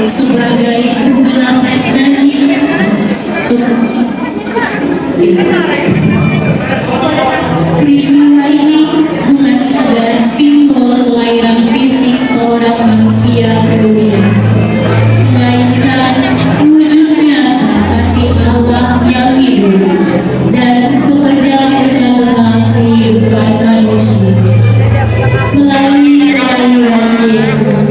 sebagai penggelapan janji. Peristiwa ini bukan sekedar simbol kelahiran fisik seorang manusia ke dunia, melainkan wujud nyata kasih Allah yang hidup dan bekerja dalam kehidupan manusia melalui kelahiran Yesus,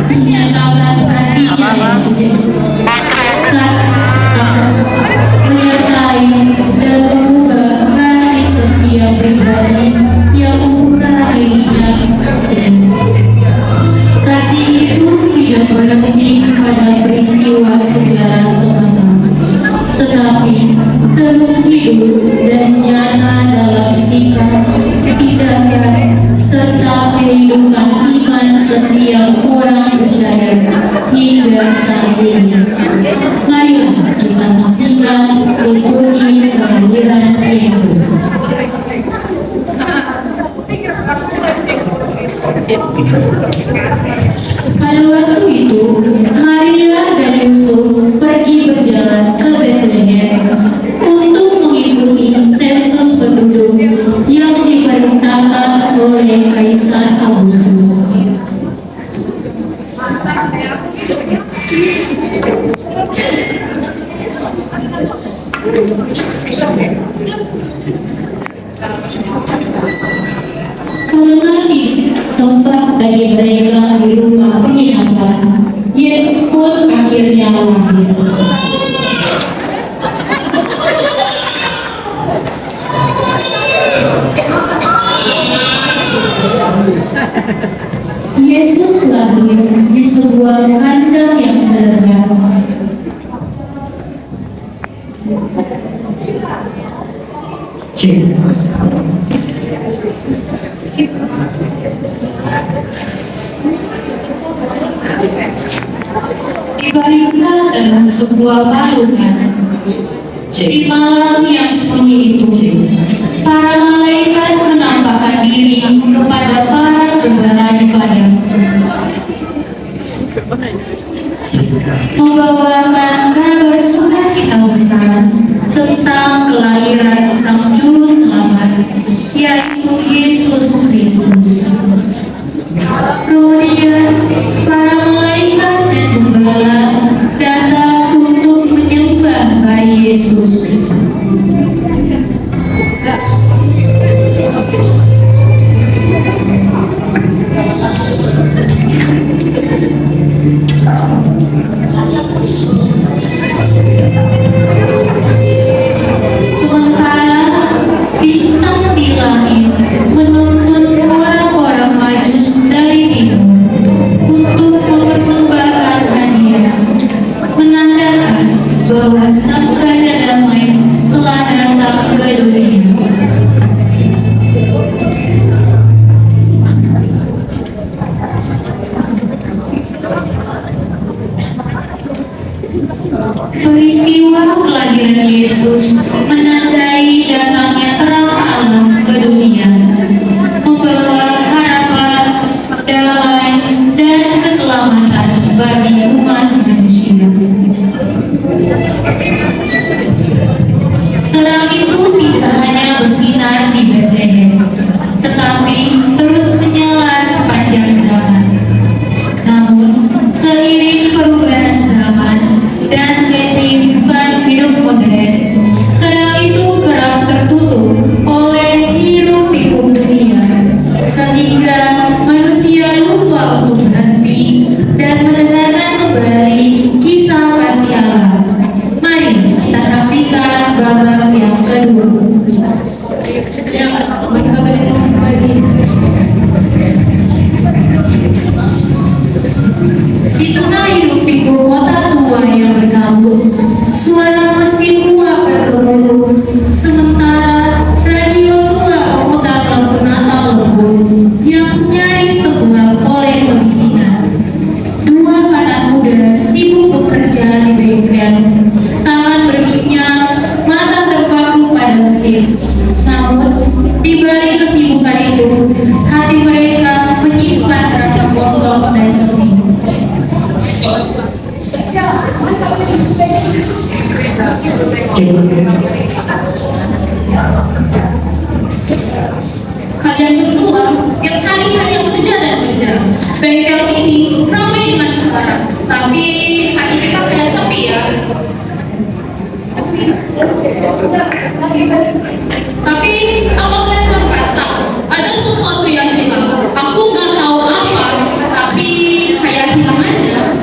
menyatakan kasihnya yang sejati, menyertai dan mengubah hati setiap pribadi yang membuka dirinya. Kasih itu tidak berhenti pada peristiwa sejarah semata, tetapi terus hidup dan nyata dalam sikap, tindakan, serta kehidupan iman setiap orang percaya hingga saat ini. Marilah kita saksikan liturgi kelahiran Yesus. Pada waktu itu, Maria dan Yusuf pergi berjalan ke Bethlehem untuk mengikuti sensus penduduk yang diperintahkan oleh Kaisar Agustus. Karena tempat bagi mereka di rumah penginapan, Yesus pun akhirnya lahir. Yesus lahir di sebuah kandang yang sederhana. Dibaringkan dengan sebuah palungan. Di malam yang sunyi itu, para malaikat menampakkan diri kepada para gembala di padang, membawakan kabar sukacita besar tentang kelahiran Sang Juru Selamat, yaitu Yesus Kristus. Kemudian para malaikat dan gembala datang untuk menyembah bayi Yesus. Sementara bintang di langit menuntun orang-orang Majus dari timur untuk mempersembahkan hadiah, menandakan bahwa Sang Raja Damai telah datang ke dunia. Peristiwa kelahiran Yesus menandai datangnya terang Allah ke dunia, membawa harapan, damai, dan keselamatan bagi umat manusia. Terang itu tidak hanya bersinar di Bethlehem, tetapi terus menyala sepanjang zaman. Namun, seiring perubahan zaman dan kesibukan hidup modern, terang itu kerap tertutup Kalian berdua tiap hari hanya bekerja dan bekerja. Bengkel ini ramai dengan suara, tapi hati kita kayak sepi ya. Tapi apa kalian merasa ada sesuatu yang hilang? Aku nggak tahu apa, tapi kayak hilang aja.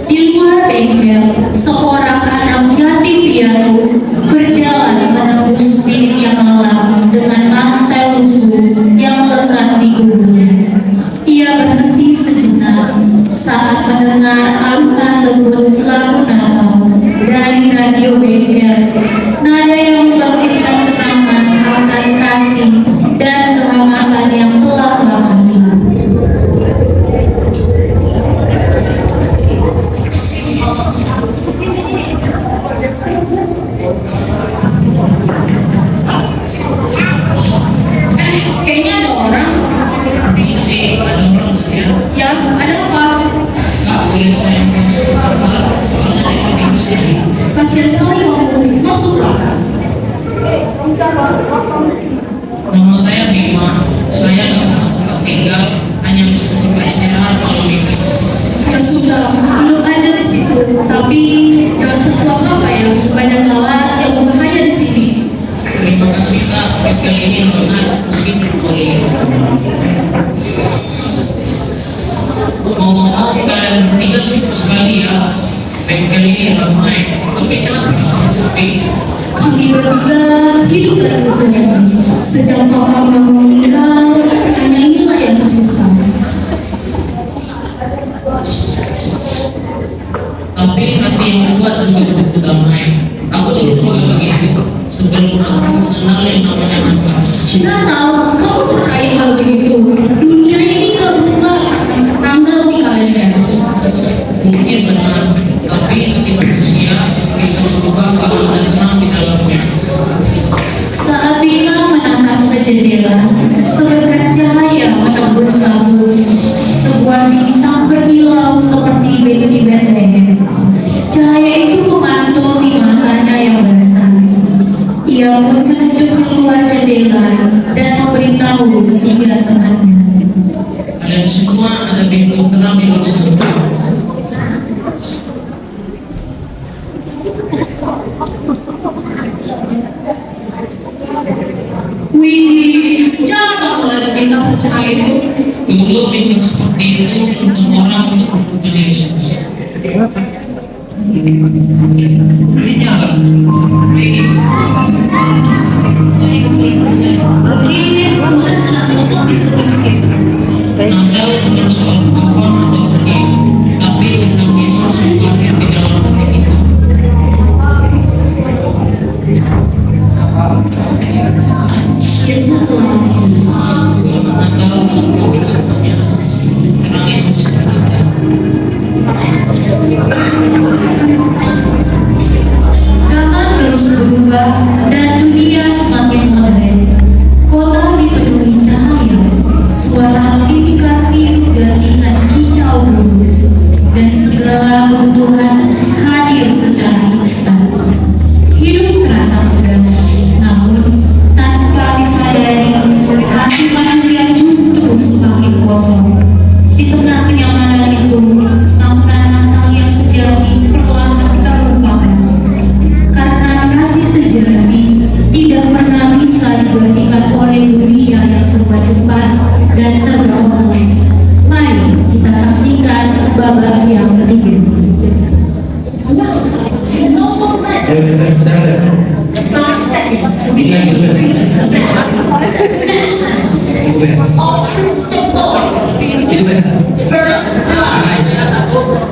Di luar bengkel, seorang anak yatim piatu berjalan menembus bilik yang malam dengan mantel lusuh yang melekat di tubuhnya. Ia berhenti sejenak saat mendengar alunan lembut lagu Natal dari radio bengkel, nada yang membangkitkan kenangan akan kasih dan kehangatan yang telah lama hilang. Kayaknya ada orang. Isi ada orang nggak ya? Ya, ada apa? Nggak boleh saya masuk soalnya ada yang sini. Kasihan sekali kamu. Masuklah. Nama saya Bima. Saya nggak tinggal, hanya untuk istirahat malam ini. Ya sudah, duduk aja di situ. Tapi jangan sentuh apa ya. Banyak lalat yang berbahaya di sini. Terima kasih Kak. Kali ini dengan mesin boleh. Ngomong-ngomong kalian bertiga sih sekali ya. Bengkel ini ramai, tapi kenapa bisa sepi? Kami bertiga hidup dan berjalan. Sejak papa mama meninggal, hanya inilah yang tersisa. Tapi hati yang kuat juga begitu damai. Aku sih juga begitu. Sebelum aku kenal yang namanya Natal. Natal, kamu percaya hal begitu? Dunia ini gak berubah, tanggal di kalender. Mungkin benar, tapi hati manusia bisa berubah kalau ada tenang di dalamnya. Saat Bima menatap ke jendela, seberkas cahaya menembus kabut. Sebuah bintang berkilau seperti di Bethlehem. Cahaya itu memantul di matanya yang basah. Ia pun menunjuk keluar jendela dan memberitahu ketiga temannya. Kalian semua ada pintu terang di luar sana. Wih, jangan kamu ada bintang secahaya itu. Dulu bintang seperti itu untuk orang untuk berbuat Yesus. Ini nyala. Tuhan sedang menutup pintu kita. Natal bukan soal kapan atau pergi, tapi tentang Yesus yang lahir di dalam hati kita. Yesus telah meninggal. Natal untuk bersamanya. Terang itu sebenarnya. Zaman terus berubah dan dunia semakin modern. Kota dipenuhi cahaya, suara notifikasi gantikan kicau burung, dan segala kebutuhan hadir secara instan. Hidup terasa mudah, namun tanpa disadari, hati manusia justru semakin kosong. Di tengah kenyamanan itu, makna Natal yang sejati perlahan terlupakan. Karena kasih sejati tidak pernah bisa digantikan oleh dunia yang serba cepat dan serba online. Mari kita saksikan babak yang ketiga. First blood.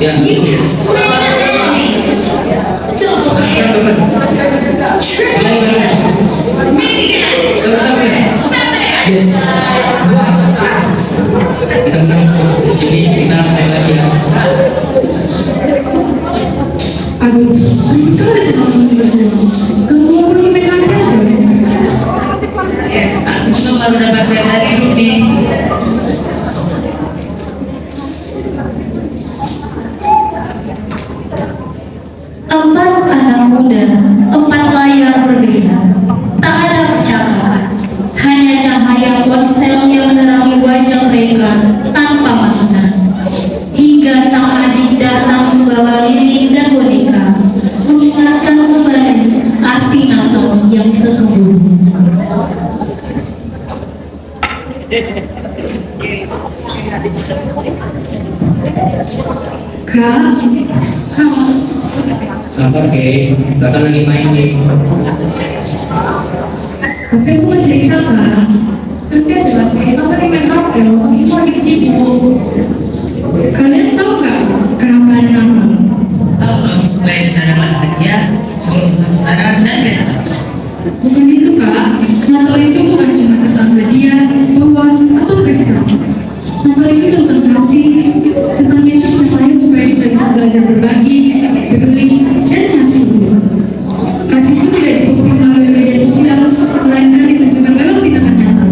You slay the enemy. Double kill. Triple kill. Minion. Aduh, itu ada kamu pergi makan aja. Yes, aku baru dapat dari Rudi. Kak, Sabar Kay, kakak lagi main nih. tapi aku mau cerita Kak. Nanti ada lagi, aku lagi main HP, aku lagi sibuk. Kalian tahu nggak kenapa ada nama? Tahu dong, lain cara lah dia sekolah sementara dan biasa. Bukan itu Kak, Natal itu bukan cuma tentang hadiah, bawaan, atau pesta. Natal itu tentang kasih, tentang Yesus yang lahir supaya kita bisa belajar berbagi, peduli, dan ngasih. Kasih itu tidak dibuktikan melalui media sosial, melainkan ditunjukkan lewat tindakan nyata.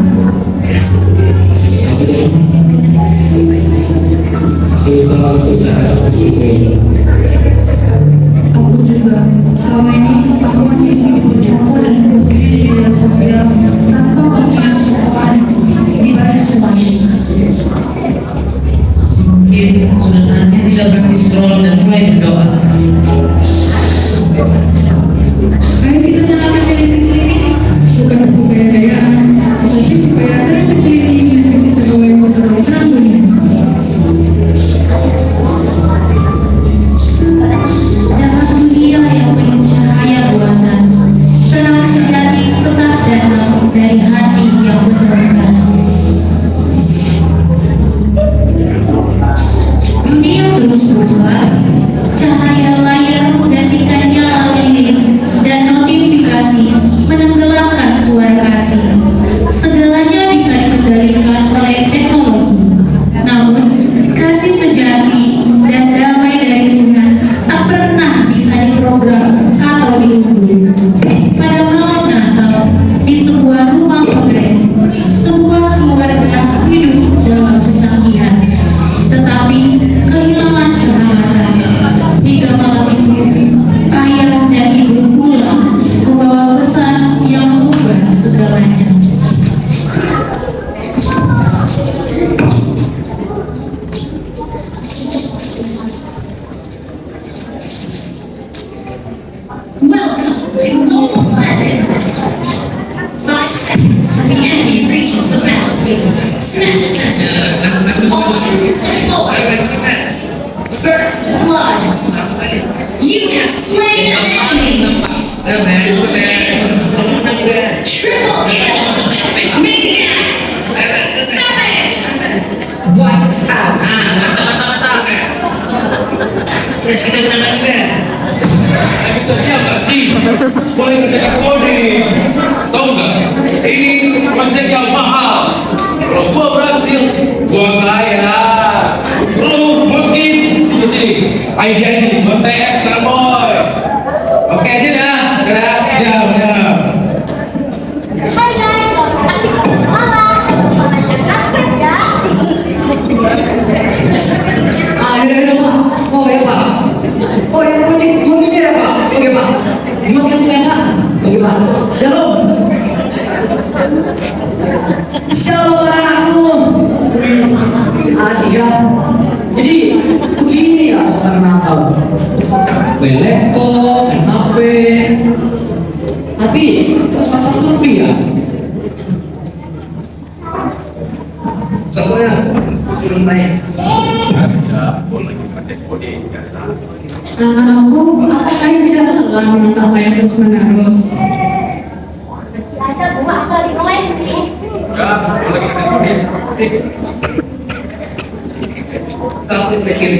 Aku juga selama ini aku mengisi foto dan posting di media sosial tanpa membahas soal ibadah semuanya. Mungkin sudah saatnya kita berhenti scroll dan mulai berdoa. Ayo kita nyalakan dari kecil ini, bukan untuk gaya-gayaan, tapi supaya dari kecil ini menjadi kita bawa yang terlalu terang dunia. Dalam dunia yang penuh cahaya buatan, terang sejati tetap datang dari hati yang penuh kasih. Dunia terus berubah, cahaya layar menggantikan nyala lilin dan notifikasi menenggelamkan suara kasih. Segalanya bisa dikendalikan oleh teknologi, namun kasih sejati dan damai dari Tuhan tak pernah bisa diprogram atau diukur. Pada malam Natal, di sebuah rumah potret, sebuah keluarga hidup dalam kecanggihan, tetapi kehilangan kehangatan. Hingga malam itu, ayah dan ibu pulang membawa pesan yang mengubah segalanya. Welcome to Mobile Legends. 5 seconds till the enemy reaches the battlefield. Smash them. Ultimate support. First blood. You have slain an enemy. Double kill. Triple kill. Maniac. Savage. Wiped out. Terus kita menang juga. Bisa diam gak sih? Boleh kerjakan coding. Tahu nggak? Ini proyek yang mahal. Kalau gua berhasil, gua kaya. Lu miskin. Sini. Idea ini BTS sekarang boy. Oke aja dah. Gerak. Diam. Hai guys, selamat aktif malam. Subscribe ya. Udah Pak. Oh ya Pak. Oh ya project 2 miliar ya Pak. Oke Pak. Cuma kita tuh enak. Oke Pak. Shalom. Shalom anakku. Asik ya. Jadi begini ya suasana Natal. Main laptop, main HP. Tapi kok serasa sepi ya? Gak boleh. Belum baik. Anak-anakku, apa kalian tidak lelah menonton layar terus menerus? Nanti aja gua kali ngeles nih. Kamu pikir,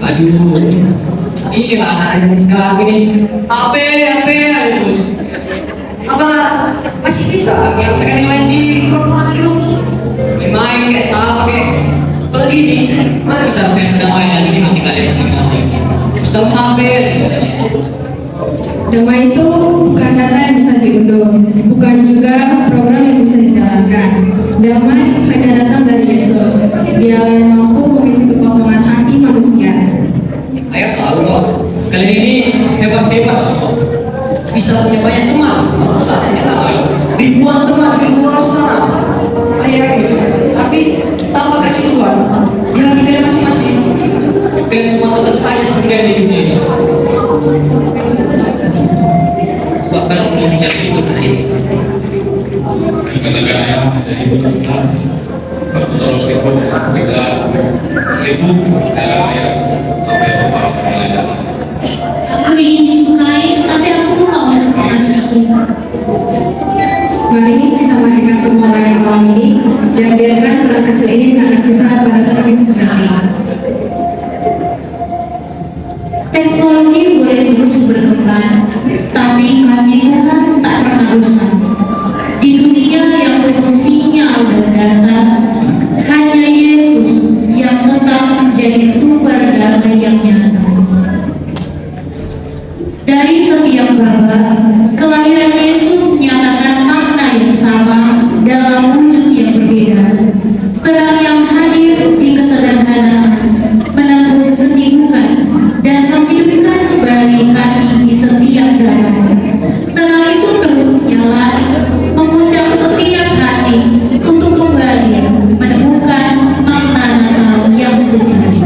aduh, iya anak sekarang ini HP, terus apa masih bisa yang sekarang main di korban gitu, main kayak apa kayak apalagi ini, mana bisa saya damai lagi di hati kalian masing-masing. Sudah hampir. Damai itu bukan data yang bisa diunduh, bukan juga program yang bisa dijalankan. Damai hanya datang dari Yesus. Dia yang mampu mengisi kekosongan hati manusia. Ayo tahu kok, kalian ini hebat kok. Bisa punya banyak teman, ratusan, ribuan teman di luar sana. Kayak gitu. Tapi tanpa kasih Tuhan, di hati kalian masing-masing. Kalian semua tetap saja sendirian di dunia ini. Bahkan mau bicara itu hari ini. Kadang-kadang jadi betul. Aku selalu sibuk, kita sibuk ya sampai apa Aku ingin disukai, tapi aku lupa untuk mengasihi. Mari kita mandikan semua layak malam ini dan biarkan orang kecil ini karena kita pada topik sekali. Teknologi boleh terus berkembang, tapi kasih Tuhan tak pernah usang. Di dunia yang penuh sinyal dan data, hanya Yesus yang tetap menjadi sumber damai yang nyata. Dari setiap babak, kelahiran Yesus menyatakan makna yang sama dalam wujud yang berbeda. Terang yang hadir di kesederhanaan, menembus kesibukan, dan menghidupkan kembali kasih di setiap zaman. Terang itu terus menyala, mengundang setiap hati untuk kembali menemukan makna Natal yang sejati.